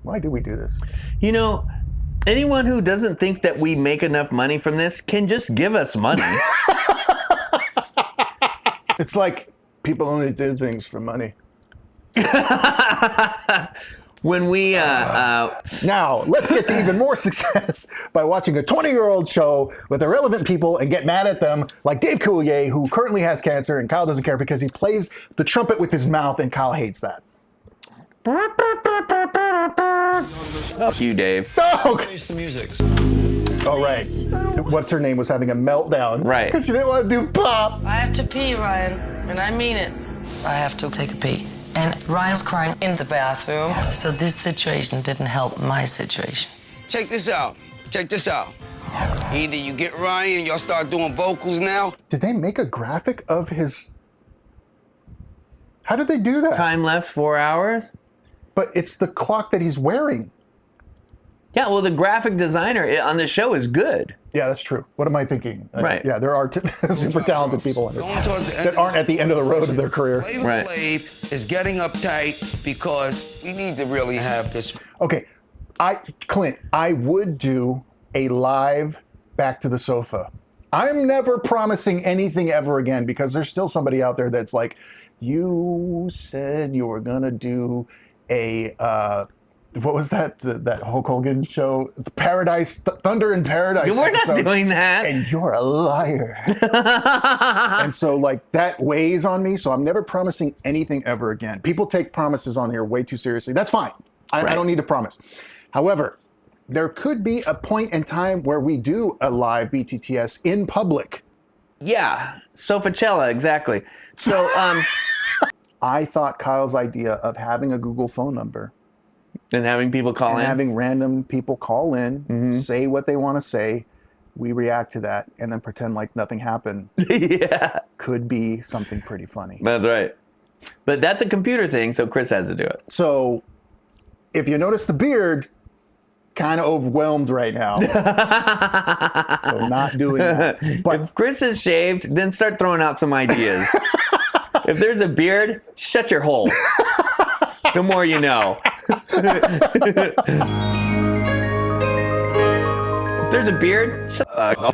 Why do we do this? You know, anyone who doesn't think that we make enough money from this can just give us money. It's like people only do things for money. When we Now, let's get to even more success by watching a 20-year-old show with irrelevant people and get mad at them, like Dave Coulier, who currently has cancer, and Kyle doesn't care because he plays the trumpet with his mouth, and Kyle hates that. Fuck you, Dave. Oh, Face the music. oh right. What's her name was having a meltdown. Right. Because she didn't want to do pop. I have to pee, Ryan, and I mean it. I have to take a pee. And Ryan's crying in the bathroom, so this situation didn't help my situation. Check this out. Check this out. Either you get Ryan and y'all start doing vocals now. Did they make a graphic of his... How did they do that? Time left 4 hours. But it's the clock that he's wearing. Yeah, well, the graphic designer on the show is good. Yeah, that's true. What am I thinking? Right. Yeah, there are super talented people in Going towards the end that aren't at the end of the road of their career. Flavor Right. Flav is getting uptight because we need to really have this. Okay, Clint, I would do a live Back to the Sofa. I'm never promising anything ever again because there's still somebody out there that's like, you said you were gonna do a what was that Hulk Hogan show? Thunder in Paradise. We're not episode, doing that. and you're a liar. And so like that weighs on me. So I'm never promising anything ever again. People take promises on here way too seriously. That's fine. I don't need to promise. However, there could be a point in time where we do a live BTTS in public. Yeah, Sofacella, exactly. So, I thought Kyle's idea of having a Google phone number and having people call and in. having random people call in, say what they want to say, we react to that, and then pretend like nothing happened. Yeah, Could be something pretty funny. that's right. But that's a computer thing, so Chris has to do it. So if you notice the beard, kind of overwhelmed right now. So not doing that. But If Chris is shaved, then start throwing out some ideas. If there's a beard, shut your hole. The more you know. If there's a beard, shut up.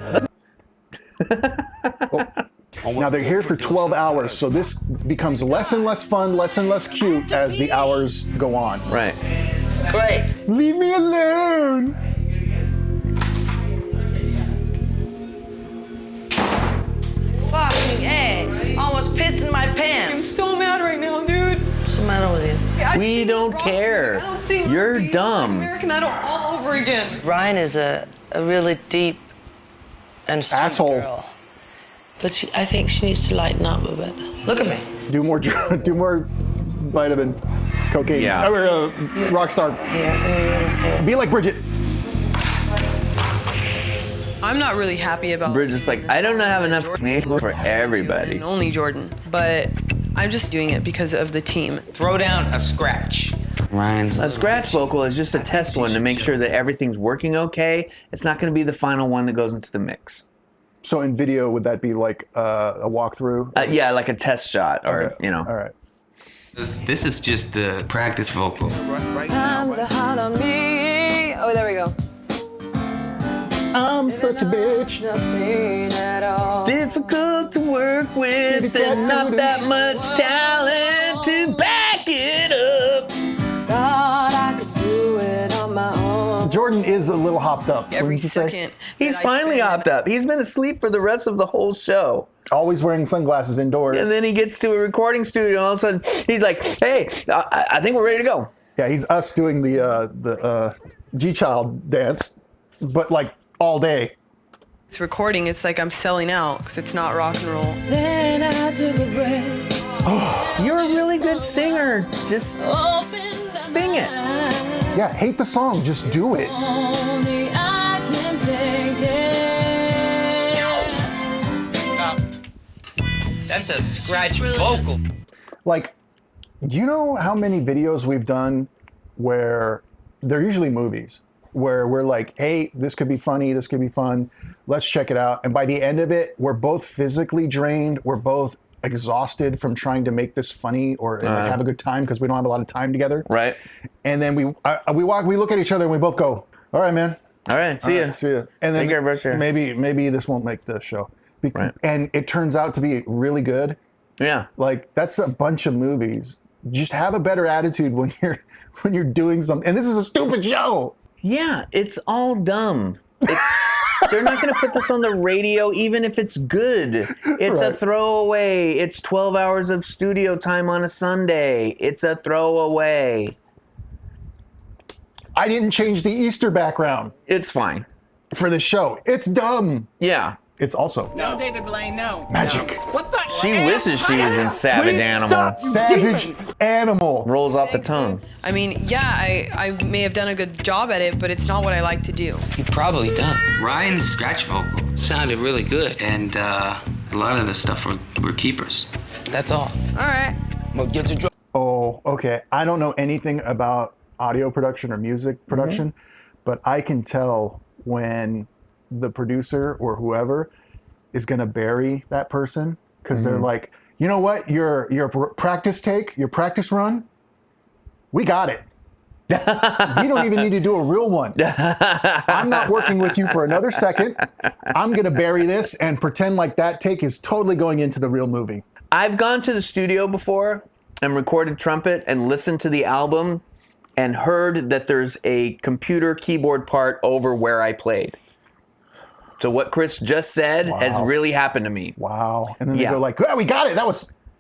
now they're here for 12 hours, so this becomes less and less fun, less and less cute as the hours go on. Right. Great. Leave me alone. Fucking A. Almost pissed in my I'm pants. so mad right now, dude. What's the matter with you? We don't care. I don't think You're we're being dumb. American Idol all over again. Ryan is a really deep and sweet Asshole. girl. But I think she needs to lighten up a bit. Look at me. Do more vitamin, cocaine. Yeah. Rock star. Yeah. Be like Bridget. I'm not really happy about Bridget's like, I don't have enough Jordon for everybody. and only Jordon, but I'm just doing it because of the team. Throw down a scratch. Ryan's. A scratch vocal is just a test one to make sure that everything's working okay. It's not going to be the final one that goes into the mix. So in video, would that be like a walkthrough? Yeah, like a test shot or, Okay. All right. This is just the practice vocal. Times are hard on me. Oh, there we go. I'm such a bitch. Nothing at all. Difficult to work with and not that much talent to back it up. Thought I could do it on my own. Jordon is a little hopped up. Every wouldn't you say? second. He's that I finally spend- hopped up. He's been asleep for the rest of the whole show. Always wearing sunglasses indoors. And then he gets to a recording studio and all of a sudden he's like, hey, I think we're ready to go. Yeah, he's us doing the G-Child dance, but like all day. It's recording. It's like I'm selling out because it's not rock and roll. Then I took a break. You're a really good singer. Just sing it. Yeah, hate the song, just do it. Only I can take it. That's a scratch vocal. Like, do you know how many videos we've done where they're usually movies, where we're like, hey, this could be funny, this could be fun, let's check it out. And by the end of it, we're both physically drained, we're both exhausted from trying to make this funny or like, have a good time because we don't have a lot of time together. Right. And then we look at each other and we both go, "All right, man. All right. See ya. See ya." And then Take care, bro. maybe this won't make the show. Right. And it turns out to be really good. Yeah. Like that's a bunch of movies. Just have a better attitude when you're doing something. And this is a stupid show. Yeah, it's all dumb. They're not going to put this on the radio even if it's good. It's a throwaway. It's 12 hours of studio time on a Sunday. It's a throwaway. I didn't change the Easter background It's fine. for the show. It's dumb. Yeah. It's also No, David Blaine, no. magic. What the? She wishes she was in Savage Animal. Savage Animal. Rolls off the tongue. I mean, yeah, I may have done a good job at it, but it's not what I like to do. You're probably done. Ryan's scratch vocal, Sounded really good. and a lot of the stuff were keepers. That's all. All right. Well, get the drum. Oh, okay. I don't know anything about audio production or music production, but I can tell when the producer or whoever is going to bury that person because they're like, you know what, your practice take, your practice run, we got it. You don't even need to do a real one. I'm not working with you for another second. I'm going to bury this and pretend like that take is totally going into the real movie. I've gone to the studio before and recorded Trumpet and listened to the album and heard that there's a computer keyboard part over where I played. So what Chris just said has really happened to me. Wow. And then they Yeah. go like, oh, we got it.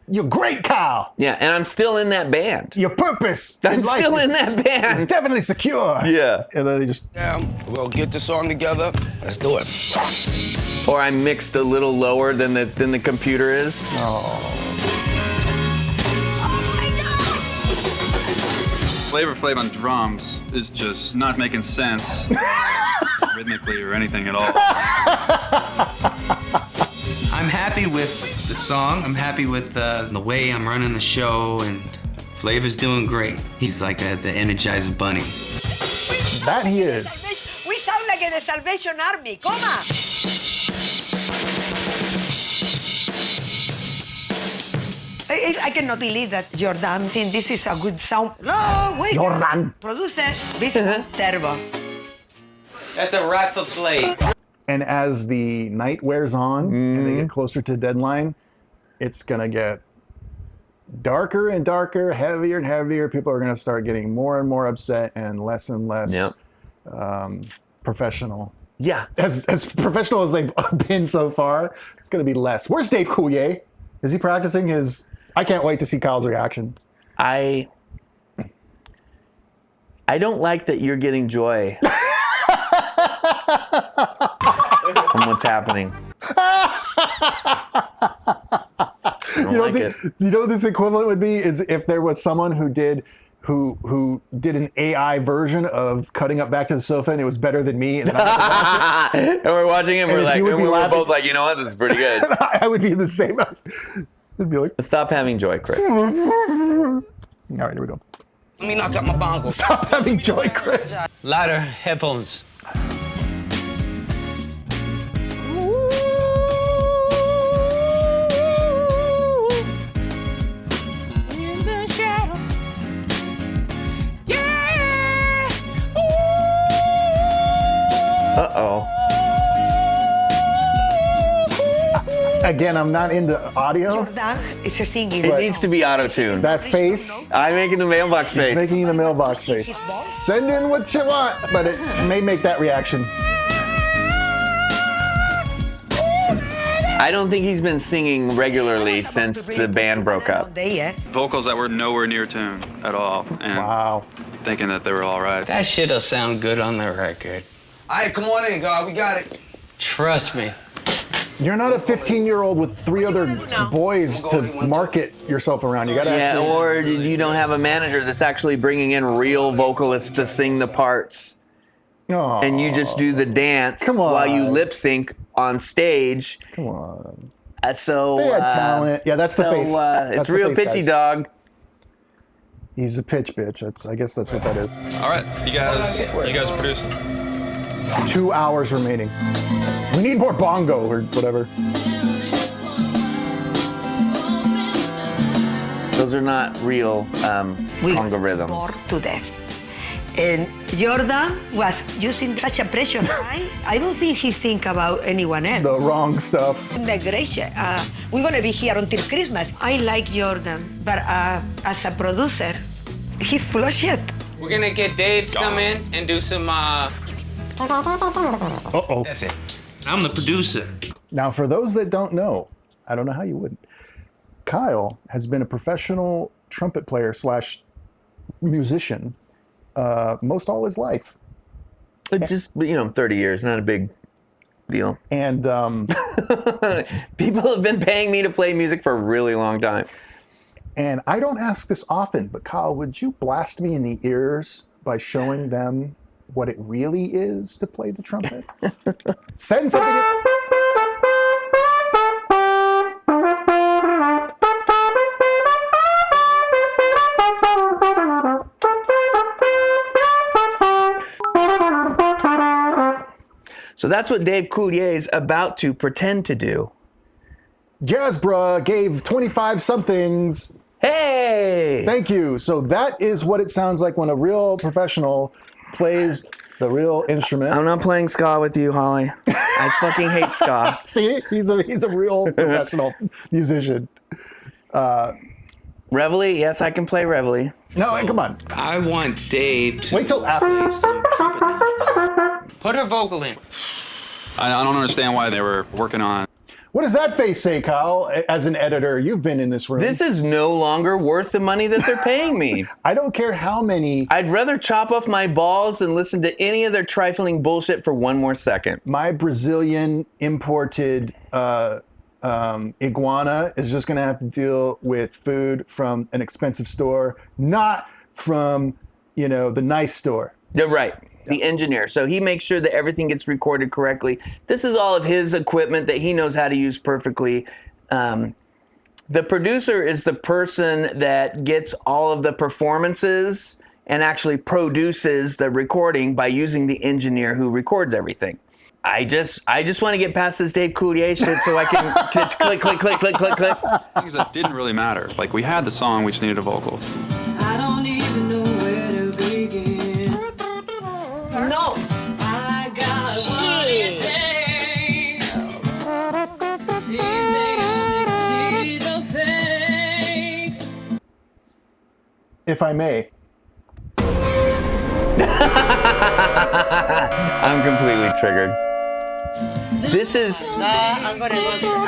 You're great, Kyle. Yeah, and I'm still in that band. Your purpose. I'm still in that It's band. definitely secure. Yeah. And then they just, We'll get the song together. Let's do it. Or I mixed a little lower than the computer is. Flavor Flav on drums is just not making sense rhythmically or anything at all. I'm happy with the song. I'm happy with the way I'm running the show, and Flavor's doing great. He's like the Energizer Bunny. that he is. We sound like the Salvation Army. Come on. I cannot believe that Jordon thinks this is a good sound. No, wait. Jordon. Producer, this is terrible. That's a rap for Flav. And as the night wears on and they get closer to deadline, it's going to get darker and darker, heavier and heavier. People are going to start getting more and more upset and less professional. Yeah. As professional as they've been so far, it's going to be less. Where's Dave Coulier? Is he practicing his... I can't wait to see Kyle's reaction. I don't like that you're getting joy from what's happening. You know what this equivalent would be is if there was someone who did an AI version of Cutting Up Back to the Sofa and it was better than me, and then I And we're watching it, And you would be we're laughing. both like, you know what, this is pretty good. I would be in the same. It'd be like, Stop having joy, Chris. all right, here we go. Let me knock out my bongo. Stop having joy, Chris. Louder headphones. Uh-oh. Again, I'm not into audio. Jordon is singing. It needs to be auto-tuned. That face, I'm making the mailbox it's face. making the mailbox face. Send in what you want, but it may make that reaction. I don't think he's been singing regularly since the band broke up. Vocals that were nowhere near tune at all, and Wow. thinking that they were all right. That shit'll sound good on the record. All right, come on in, God. We got it. Trust me. You're not a 15-year-old with 3 other boys to market yourself around. You gotta Yeah, actually... or you don't have a manager that's actually bringing in real vocalists to sing the parts. Aw, And you just do the dance Come on. while you lip sync on stage. come on. So They had talent. Yeah, that's the face. That's It's the real face, pitchy, guys. dog. He's a pitch bitch. I guess that's what that is. All right, you guys are producing. 2 hours remaining. We need more bongo or whatever. Those are not real We conga was rhythms. bored to death. And Jordan was using such a pressure. I don't think he think about anyone else. The wrong stuff. Gracia, we're gonna be here until Christmas. I like Jordan, but as a producer, he's full of shit. We're gonna get Dave to come in and do some, Uh-oh. That's it. I'm the producer. Now, for those that don't know, I don't know how you wouldn't. Kyle has been a professional trumpet player / musician most all his life. Just, 30 years, not a big deal. And People have been paying me to play music for a really long time. and I don't ask this often, but Kyle, would you blast me in the ears by showing them what it really is to play the trumpet? Send something. So that's what Dave Coulier is about to pretend to do. Jazzbra gave 25 somethings. Hey! Thank you. So that is what it sounds like when a real professional plays the real instrument. I'm not playing ska with you, Holly. I fucking hate ska. See, he's a real professional musician. Reveille? Yes, I can play Reveille. No, come on. I want Dave to Wait till after. play some trumpet. put her vocal in. I don't understand why they were working on. What does that face say, Kyle? As an editor, you've been in this room. This is no longer worth the money that they're paying me. I don't care how many. I'd rather chop off my balls than listen to any of their trifling bullshit for one more second. My Brazilian imported iguana is just going to have to deal with food from an expensive store, not from, the nice store. You're right. The engineer. So he makes sure that everything gets recorded correctly. This is all of his equipment that he knows how to use perfectly. The producer is the person that gets all of the performances and actually produces the recording by using the engineer who records everything. I just want to get past this Dave Coulier shit so I can click, click, click, click, click, click. Things that didn't really matter. Like, we had the song, we just needed a vocal. I don't even know where to begin. No. I got what it takes. Seems they only see the fakes. If I may. I'm completely triggered. This is I'm gonna go.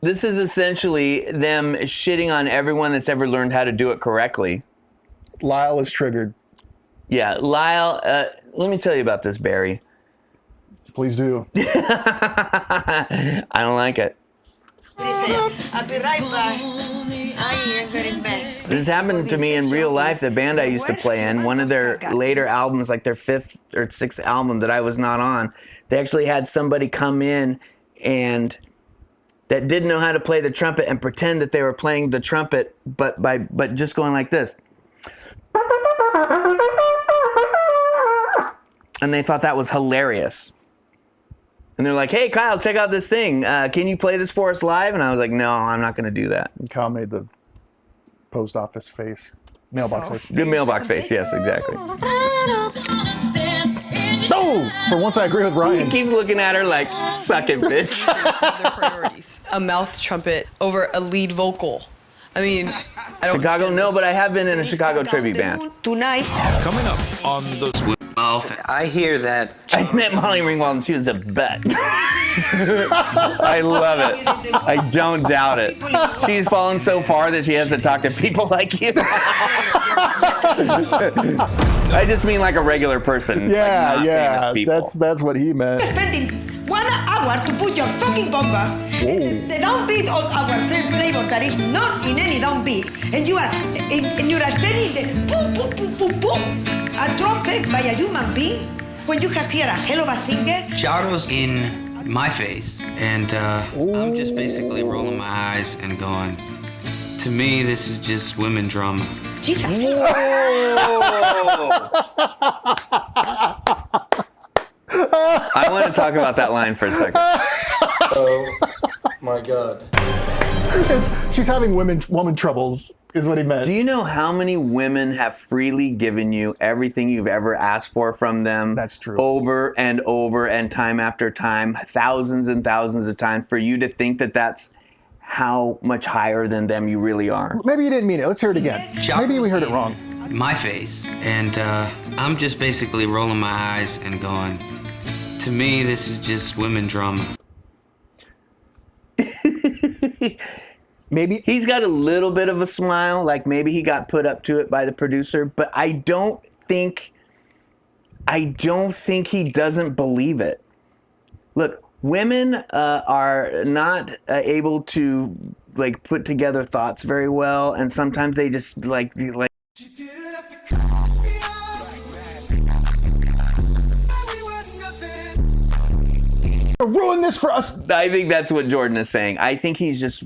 this is essentially them shitting on everyone that's ever learned how to do it correctly. Lyle is triggered. Yeah, Lyle, let me tell you about this, Barry. Please do. I don't like it. I'll be right back. I ain't getting back. This happened to me in real life. The band I used to play in, one of their later albums, like their 5th or 6th album that I was not on, they actually had somebody come in and that didn't know how to play the trumpet and pretend that they were playing the trumpet, but just going like this. And they thought that was hilarious. And they're like, hey, Kyle, check out this thing. Can you play this for us live? And I was like, no, I'm not going to do that. Kyle made the post office face. Mailbox face. Good mailbox face. Yes, exactly. Oh! For once I agree with Ryan. He keeps looking at her like, suck it, bitch. Have their priorities. A mouth trumpet over a lead vocal. I mean, I don't Chicago, understand no, this. but I have been in a Chicago tribute band. Tonight. Coming up on the Mouth. I hear that. I met Molly Ringwald and she was a bet. I love it. I don't doubt it. She's fallen so far that she has to talk to people like you. I just mean like a regular person. Yeah, like not yeah. famous people. That's what he meant. Spending 1 hour to put your fucking bongos in the downbeat of our third flavor that is not in any downbeat, and you are standing there, poo poo poo poo poo, a trumpet by a human being when you have here a hell of a singer. Shadows in my face, and I'm just basically rolling my eyes and going, to me, this is just women drama. Jesus. I want to talk about that line for a second. Oh my God. She's having woman troubles. is what he meant. Do you know how many women have freely given you everything you've ever asked for from them? That's true. Over and over and time after time, thousands and thousands of times, for you to think that that's how much higher than them you really are? Maybe you didn't mean it. Let's hear it again. Maybe we heard it wrong. My face. And I'm just basically rolling my eyes and going, to me, this is just women drama. Maybe he's got a little bit of a smile, like maybe he got put up to it by the producer, but I don't think he doesn't believe it. Look, women are not able to like put together thoughts very well, and sometimes they just like ruin this for us. I think that's what Jordon is saying. I think he's just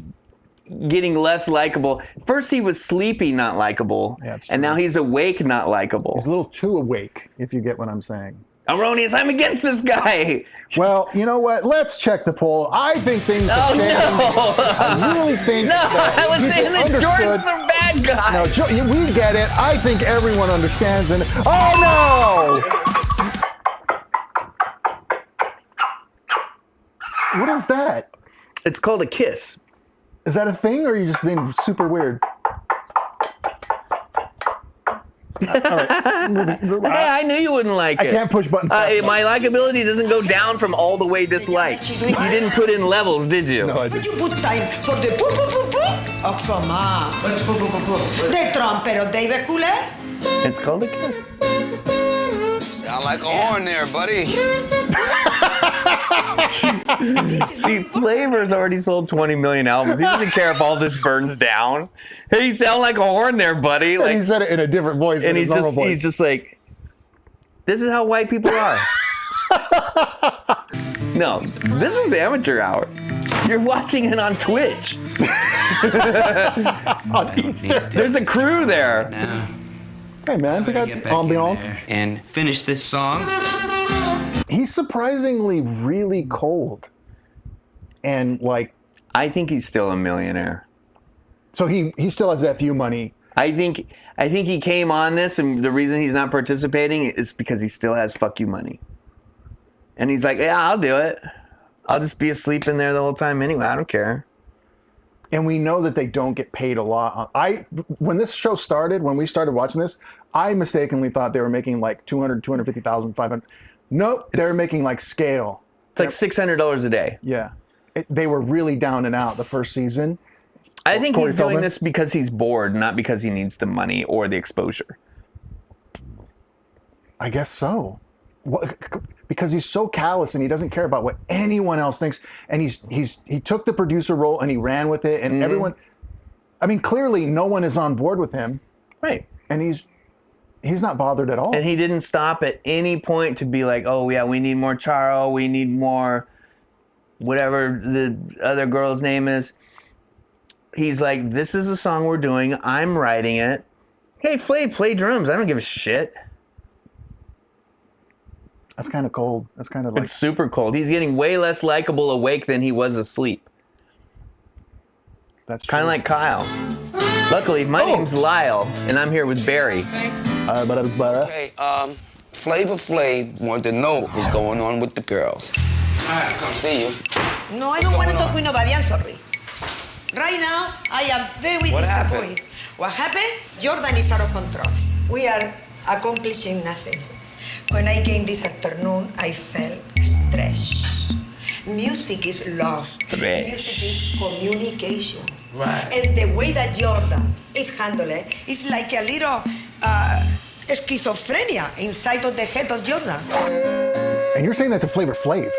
getting less likable. First he was sleepy, not likable, and now he's awake, not likable. He's a little too awake, if you get what I'm saying. Erroneous, I'm against this guy. Well, you know what? Let's check the poll. I think things have changed. No. I really think that I was saying that Jordon's a bad guy. No, we get it. I think everyone understands. And oh no! What is that? It's called a kiss. Is that a thing, or are you just being super weird? All right. Hey, I knew you wouldn't like it. I can't push buttons fast enough. My likability doesn't go down from all the way dislike. You didn't put in levels, did you? No, I But didn't. you put time for the poo poo poo poo? Oh, come on. What's poo poo poo poo? The trumpet of David Cooler? It's called a kiss. Sound like a horn there, buddy. See, Flavor's already sold 20 million albums. He doesn't care if all this burns down. Hey, you sound like a horn there, buddy. And Like, he said it in a different voice than and his normal voice. he's just like, this is how white people are. No, this is amateur hour. You're watching it on Twitch. There's a crew there. Now, Hey man, we got get back in ambiance. there and finish this song. He's surprisingly really cold, and like, I think he's still a millionaire. so he still has FU money. I think he came on this, and the reason he's not participating is because he still has fuck you money. And he's like, yeah, I'll do it. I'll just be asleep in there the whole time anyway. I don't care. And we know that they don't get paid a lot. When this show started, when we started watching this, I mistakenly thought they were making like 200, 250,000, 500. Nope, they're making like scale. It's like $600 a day. Yeah. They were really down and out the first season. I think Corey he's doing Feldman? this because he's bored, not because he needs the money or the exposure. I guess so. Because he's so callous and he doesn't care about what anyone else thinks. And he took the producer role and he ran with it. And everyone, I mean, clearly no one is on board with him. Right. And he's not bothered at all. And he didn't stop at any point to be like, oh yeah, we need more Charo, we need more whatever the other girl's name is. He's like, this is a song we're doing, I'm writing it. Hey, Flav, play drums. I don't give a shit. That's kind of cold. That's kind of like... It's super cold. He's getting way less likable awake than he was asleep. That's kind of like Kyle. Luckily, my name's Lyle, and I'm here with Barry. Okay, Flavor Flav wanted to know what was going on with the girls. All right, come see you. No, I don't want to talk with nobody. I'm sorry. Right now, I am very What disappointed. What happened? Jordan is out of control. We are accomplishing nothing. When I came this afternoon, I felt stressed. Music is love. Music is communication. Right. And the way that Jordan is handling it is like a little schizophrenia inside of the head of Jordan. And you're saying that to Flavor Flav.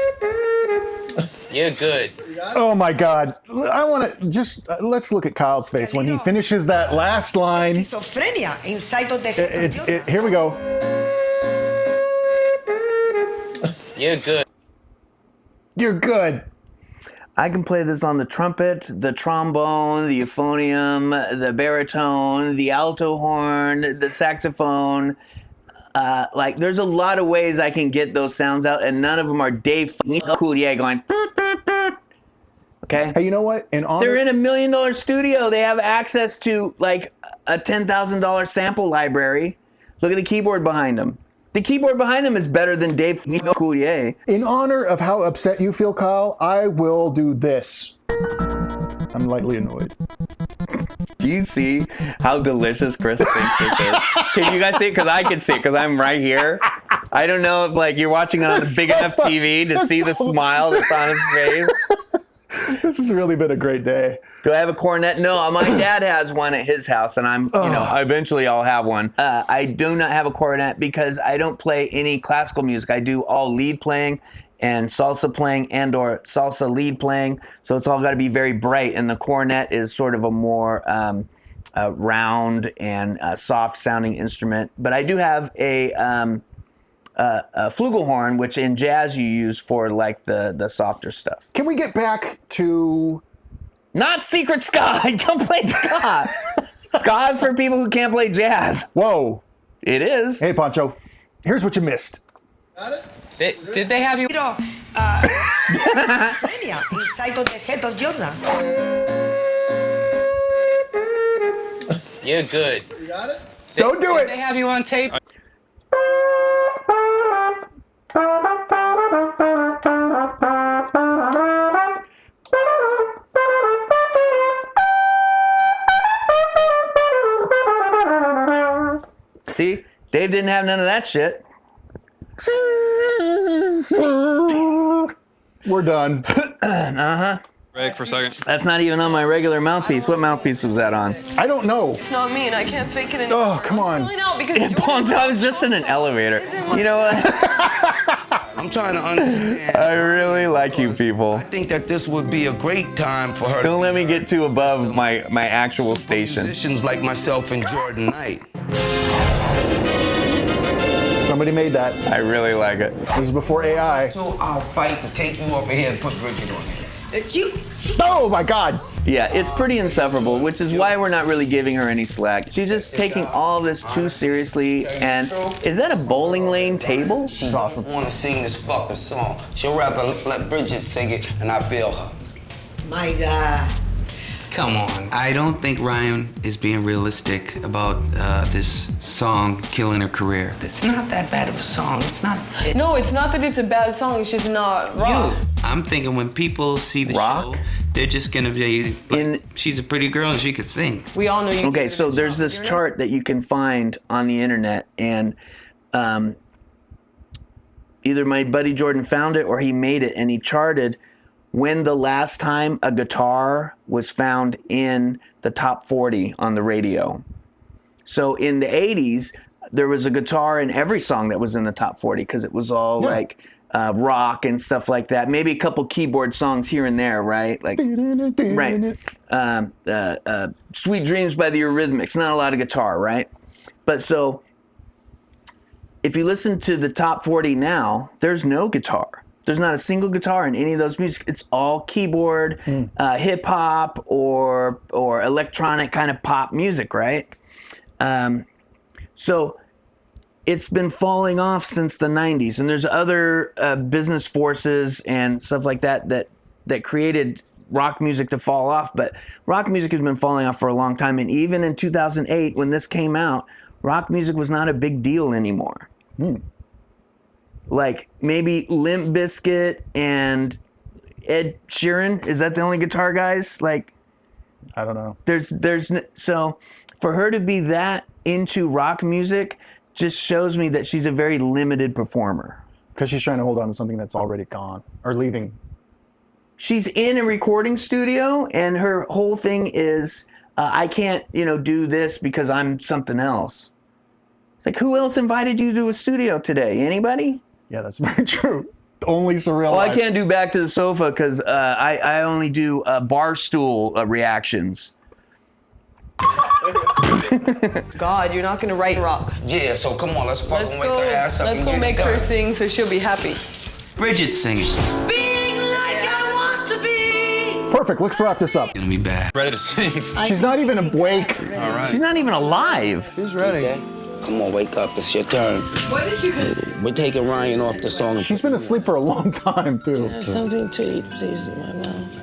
You're good. Oh my God. I want to just, let's look at Kyle's face when he finishes that last line. Schizophrenia inside of the head of Jordan. Here we go. You're good. You're good. I can play this on the trumpet, the trombone, the euphonium, the baritone, the alto horn, the saxophone. Like, there's a lot of ways I can get those sounds out, and none of them are Dave Coulier going. Okay. Hey, you know what? They're in $1 million studio. They have access to like a $10,000 sample library. Look at the keyboard behind him. The keyboard behind him is better than Dave Coulier. In honor of how upset you feel, Kyle, I will do this. I'm lightly annoyed. Do you see how delicious Chris thinks this is? Can you guys see it? Because I can see it, because I'm right here. I don't know if like you're watching it on a big enough TV to see the smile that's on his face. This has really been a great day. Do I have a cornet? No, my dad has one at his house, and eventually I'll have one. I do not have a cornet because I don't play any classical music. I do all lead playing and salsa playing and or salsa lead playing. So it's all got to be very bright, and the cornet is sort of a more round and soft sounding instrument. But I do have a flugelhorn, which in jazz you use for like the softer stuff. Can we get back to... Not secret ska. I don't play ska. Ska is for people who can't play jazz. Whoa. It is. Hey, Pancho, here's what you missed. Got it? Did they have you? Surreal, inside of the head of Jordon. You're good. You got it? Don't do it. Did they have you on tape? See? Dave didn't have none of that shit. We're done. Break for a second. That's not even on my regular mouthpiece. What mouthpiece was that on? I don't know. It's not me, and I can't fake it anymore. Oh, come on. Really not, because Bon Jovi's just in an elevator. You know what? I'm trying to understand. I really like you people. I think that this would be a great time for her. Don't let me get too above my actual super station. musicians like myself and Jordon Knight. Somebody made that. I really like it. This is before AI. So I'll fight to take you off of here and put Bridget on here. Oh my God. Yeah, it's pretty insufferable, which is why we're not really giving her any slack. She's just taking all this too seriously. And is that a bowling lane table? She doesn't want to sing this fucking song. She'll rather let Bridget sing it, and I feel her. My God. Come on. I don't think Ryan is being realistic about this song killing her career. It's not that bad of a song. It's not. No, it's not that it's a bad song. It's just not rock. I'm thinking when people see the show, they're just gonna be like, she's a pretty girl and she could sing. We all know you. Okay, so there's this chart that you can find on the internet, and either my buddy Jordon found it or he made it, and he charted when the last time a guitar was found in the top 40 on the radio. So in the 80s, there was a guitar in every song that was in the top 40 because it was all like rock and stuff like that. Maybe a couple keyboard songs here and there, right? Like, right. Sweet Dreams by the Eurythmics, not a lot of guitar, right? But so if you listen to the top 40 now, there's no guitar. There's not a single guitar in any of those music. It's all keyboard, hip hop, or electronic kind of pop music, right? So it's been falling off since the 90s, and there's other business forces and stuff like that created rock music to fall off. But rock music has been falling off for a long time, and even in 2008, when this came out, rock music was not a big deal anymore. Like maybe Limp Bizkit and Ed Sheeran. Is that the only guitar guys? Like, I don't know. So for her to be that into rock music just shows me that she's a very limited performer. Because she's trying to hold on to something that's already gone or leaving. She's in a recording studio, and her whole thing is, I can't, do this because I'm something else. It's like, who else invited you to a studio today? Anybody? Yeah, that's very true. Only Surreal. Well, I can't do Back to the Sofa because I only do bar stool reactions. God, you're not gonna write rock. Yeah, so come on, let's fucking wake her ass up and Let's go get make it done. her sing so she'll be happy. Bridget singing. Being like I want to be. Perfect. Let's wrap this up. Gonna be bad. Ready to sing. She's not even awake. All right. She's not even alive. Who's ready? Okay. Come on, wake up. It's your turn. What did you? We're taking Ryan off the song. She's been asleep for a long time, too. Something to eat, please, in my mouth.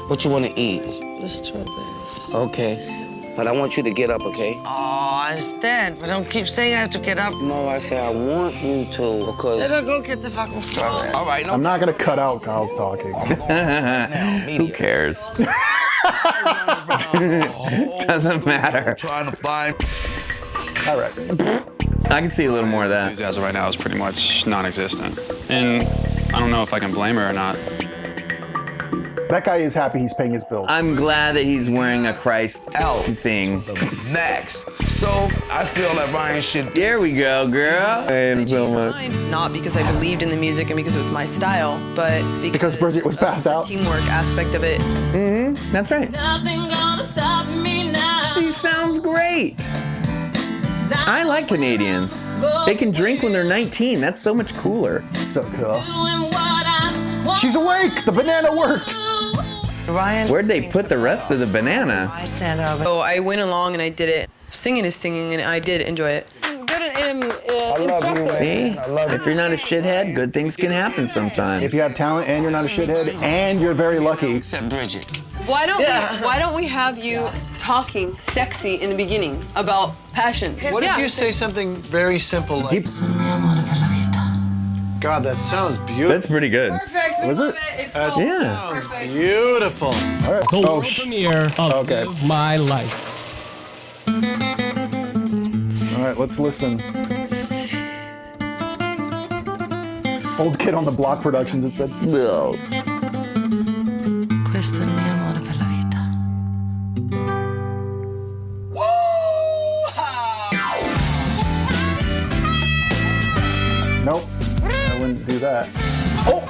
What you want to eat? The strawberries. Okay. But I want you to get up, okay? Oh, I understand. But don't keep saying I have to get up. No, I say I want you to because... Then I'll go get the fucking strawberries. All right, no I'm not going to cut out Kyle's talking. Who cares? Doesn't matter. Trying to find... All right. I can see a little more of that. Enthusiasm right now is pretty much non-existent. And I don't know if I can blame her or not. That guy is happy he's paying his bills. I'm glad that he's wearing a Christ thing. The max. So I feel that Ryan should... There we go, girl. Not because I believed in the music and because it was my style, but because Bridget was passed out. The teamwork aspect of it. Mm-hmm. That's right. Nothing gonna stop me now. She sounds great. I like Canadians. They can drink when they're 19. That's so much cooler. So cool. She's awake. The banana worked. Ryan. Where'd they put the rest of the banana? So I went along and I did it. Singing is singing, and I did enjoy it. See? If you're not a shithead, good things can happen sometimes. If you have talent and you're not a shithead and you're very lucky. Except Bridget. Why don't we have you talking sexy in the beginning about passion? What if you say something very simple like... God, that sounds beautiful. That's pretty good. Perfect. Was it? That sounds beautiful. All right. The world premiere of Live My Life. All right, let's listen. Old Kid on the Block Productions, it said. No. Questo è il mio amore per la vita. Nope, I wouldn't do that. Oh!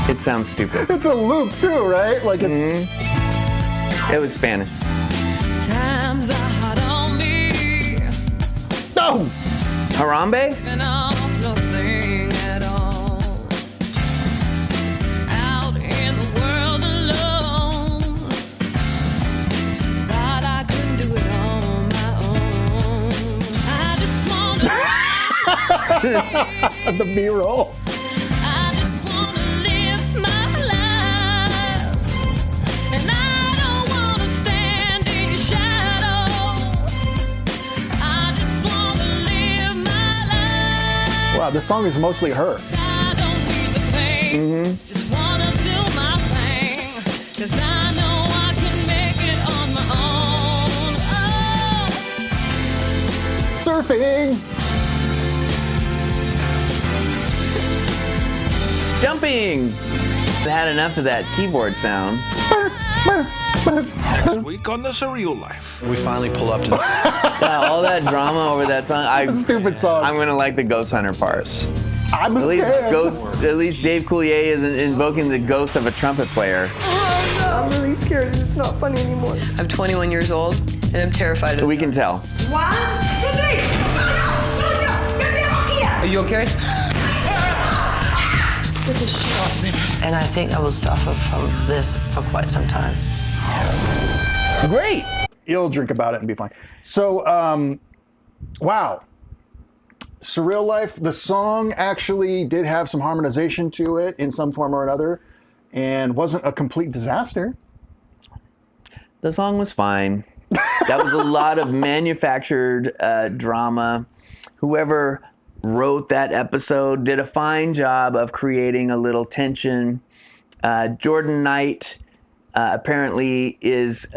It sounds stupid. It's a loop too, right? Like it's... It was Spanish. Times are hard on me. No! Harambe? And off nothing at all. Out in the world alone. Thought I couldn't do it on my own. I just wanna The B-roll. I just wanna live my life. And I don't wanna stand in your shadow. I just wanna live my life. Wow, this song is mostly her. I don't need the fame. Just wanna do my thing. 'Cause I know I can make it on my own. Oh. Surfing! Jumping! I had enough of that keyboard sound. Next week on the Surreal Life. We finally pull up to the... Yeah, all that drama over that song. Stupid song. I'm gonna like the Ghost Hunter part. I'm At least scared. at least Dave Coulier is invoking the ghost of a trumpet player. I'm really scared. It's not funny anymore. I'm 21 years old, and I'm terrified of We can tell. 1, 2, 3. Get me out here. Are you okay? Get the shit off me. And I think I will suffer from this for quite some time. Great! You'll drink about it and be fine. So, wow. Surreal Life, the song actually did have some harmonization to it in some form or another and wasn't a complete disaster. The song was fine. That was a lot of manufactured drama. Whoever wrote that episode did a fine job of creating a little tension. Jordon Knight apparently is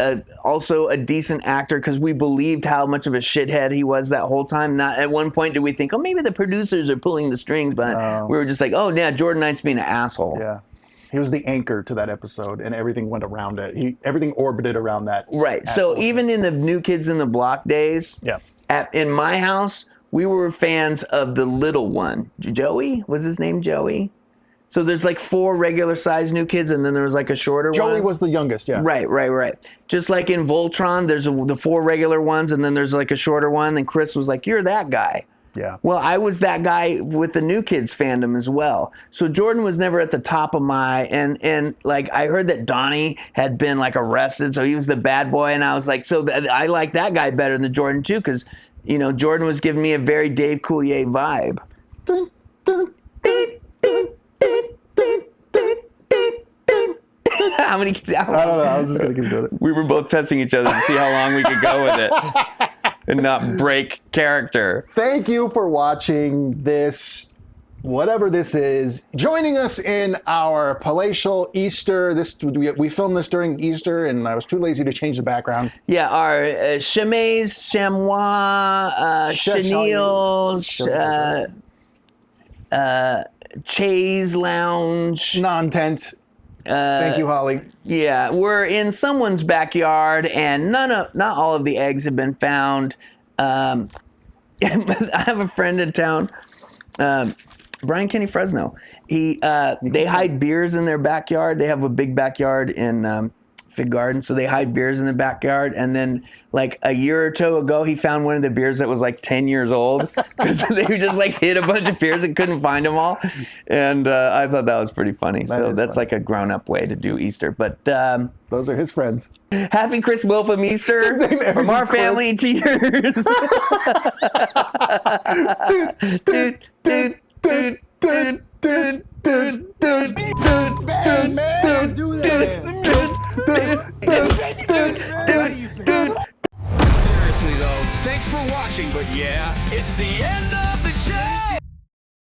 also a decent actor because we believed how much of a shithead he was that whole time. Not at one point did we think, oh, maybe the producers are pulling the strings, but we were just like, oh, yeah, Jordon Knight's being an asshole. Yeah. He was the anchor to that episode, and everything went around it. Everything orbited around that. Right. So even in the New Kids in the Block days, in my house, we were fans of the little one. Joey? Was his name Joey? So there's like 4 regular sized New Kids, and then there was like a shorter one. Joey was the youngest, yeah. Right. Just like in Voltron, there's the 4 regular ones, and then there's like a shorter one, and Chris was like, you're that guy. Yeah. Well, I was that guy with the New Kids fandom as well. So Jordon was never at the top of my, and like I heard that Donnie had been like arrested, so he was the bad boy, and I was like, I like that guy better than Jordon too, because you know, Jordon was giving me a very Dave Coulier vibe. Dun, dun, dun, dun, dun, dun, dun, dun, dun. How many? I don't know. I was just gonna keep doing it. We were both testing each other to see how long we could go with it and not break character. Thank you for watching this, whatever this is. Joining us in our palatial Easter. We filmed this during Easter, and I was too lazy to change the background. Yeah, our Chamaise, Chamois, Chenille, Chaise Lounge. Non-tent. Thank you, Holly. Yeah, we're in someone's backyard, and not all of the eggs have been found. I have a friend in town, Brian Kenny Fresno. They hide beers in their backyard. They have a big backyard in Fig Garden, so they hide beers in the backyard. And then, like a year or two ago, he found one of the beers that was like 10 years old because they just like hid a bunch of beers and couldn't find them all. And I thought that was pretty funny. That's like a grown-up way to do Easter. But those are his friends. Happy Chris Wilpham Easter from our family to yours. Seriously though, thanks for watching, but yeah, it's the end of the show!